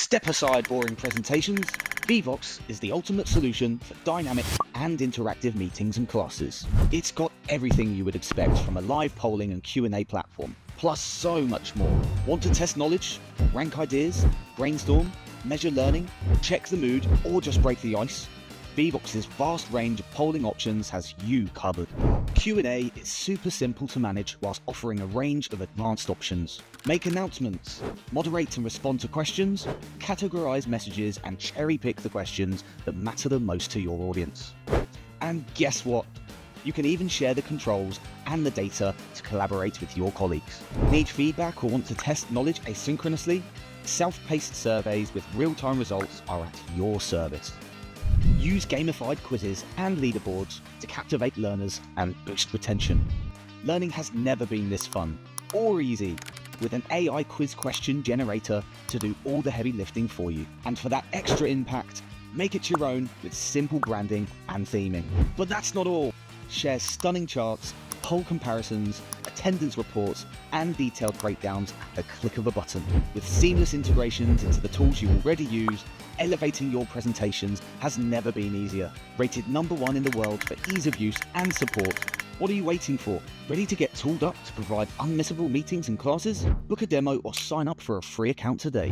Step aside boring presentations. Vevox is the ultimate solution for dynamic and interactive meetings and classes. It's got everything you would expect from a live polling and Q&A platform, plus so much more. Want to test knowledge, rank ideas, brainstorm, measure learning, check the mood, or just break the ice? Vevox's vast range of polling options has you covered. Q&A is super simple to manage whilst offering a range of advanced options. Make announcements, moderate and respond to questions, categorize messages, and cherry-pick the questions that matter the most to your audience. And guess what? You can even share the controls and the data to collaborate with your colleagues. Need feedback or want to test knowledge asynchronously? Self-paced surveys with real-time results are at your service. Use gamified quizzes and leaderboards to captivate learners and boost retention. Learning has never been this fun or easy, with an AI quiz question generator to do all the heavy lifting for you. And for that extra impact, make it your own with simple branding and theming. But that's not all. Share stunning charts, poll comparisons, attendance reports, and detailed breakdowns at the click of a button. With seamless integrations into the tools you already use, elevating your presentations has never been easier. Rated #1 in the world for ease of use and support. What are you waiting for? Ready to get tooled up to provide unmissable meetings and classes? Book a demo or sign up for a free account today.